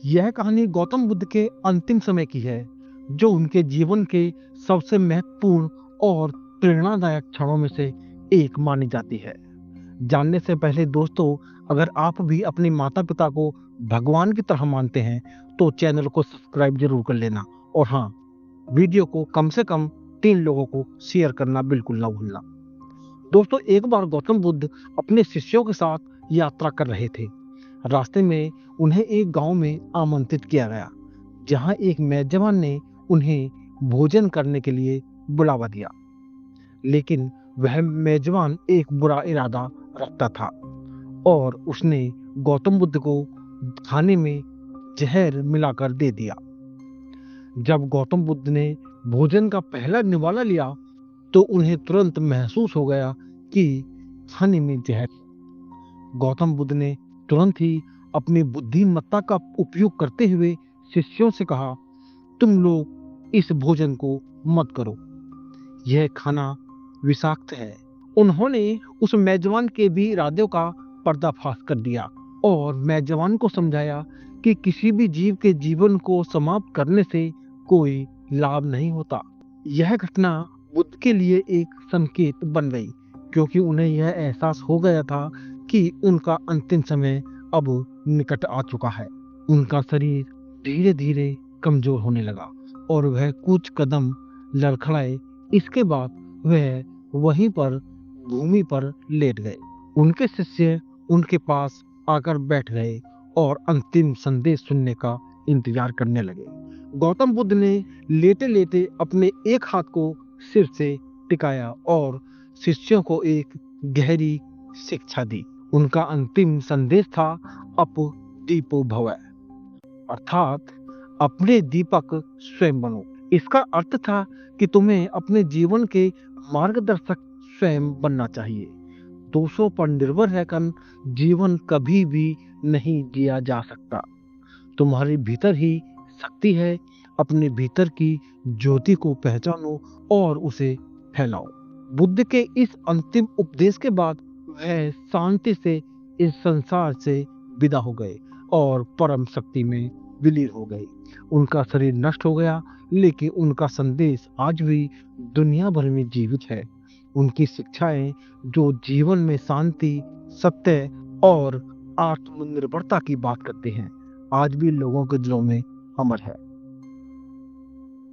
यह कहानी गौतम बुद्ध के अंतिम समय की है, जो उनके जीवन के सबसे महत्वपूर्ण और प्रेरणादायक क्षणों में से एक मानी जाती है। जानने से पहले दोस्तों, अगर आप भी अपने माता पिता को भगवान की तरह मानते हैं तो चैनल को सब्सक्राइब जरूर कर लेना, और हाँ, वीडियो को कम से कम 3 लोगों को शेयर करना बिल्कुल ना भूलना। दोस्तों, एक बार गौतम बुद्ध अपने शिष्यों के साथ यात्रा कर रहे थे। रास्ते में उन्हें एक गांव में आमंत्रित किया गया, जहां एक मेजबान ने उन्हें भोजन करने के लिए बुलावा दिया। लेकिन वह मेजबान एक बुरा इरादा रखता था और उसने गौतम बुद्ध को खाने में जहर मिलाकर दे दिया। जब गौतम बुद्ध ने भोजन का पहला निवाला लिया तो उन्हें तुरंत महसूस हो गया कि खाने में जहर। गौतम बुद्ध ने तुरंत ही अपनी बुद्धिमत्ता का उपयोग करते हुए शिष्यों से कहा, तुम लोग इस भोजन को मत करो, यह खाना विषाक्त है। उन्होंने उस मेजबान के भी इरादों का पर्दाफाश कर दिया और मेजबान को समझाया कि किसी भी जीव के जीवन को समाप्त करने से कोई लाभ नहीं होता। यह घटना बुद्ध के लिए एक संकेत बन गई, क्योंकि उन्हें यह एहसास हो गया था कि उनका अंतिम समय अब निकट आ चुका है। उनका शरीर धीरे धीरे कमजोर होने लगा और वह कुछ कदम लड़खड़ाए। इसके बाद वह वहीं पर भूमि पर लेट गए। उनके शिष्य उनके पास आकर बैठ गए और अंतिम संदेश सुनने का इंतजार करने लगे। गौतम बुद्ध ने लेटे लेटे अपने एक हाथ को सिर से टिकाया और शिष्यों को एक गहरी शिक्षा दी। उनका अंतिम संदेश था, अप दीपो भव, अर्थात अपने दीपक स्वयं बनो। इसका अर्थ था कि तुम्हें अपने जीवन के मार्गदर्शक स्वयं बनना चाहिए। दोषों पर निर्भर रहकर जीवन कभी भी नहीं जिया जा सकता। तुम्हारे भीतर ही शक्ति है। अपने भीतर की ज्योति को पहचानो और उसे फैलाओ। बुद्ध के इस अंतिम उपदेश के बाद वह शांति से इस संसार से विदा हो गए और परम शक्ति में विलीन हो गए। उनका शरीर नष्ट हो गया, लेकिन उनका संदेश आज भी दुनिया भर में जीवित है। उनकी शिक्षाएं जो जीवन में शांति, सत्य और आत्मनिर्भरता की बात करते हैं, आज भी लोगों के दिलों में अमर है।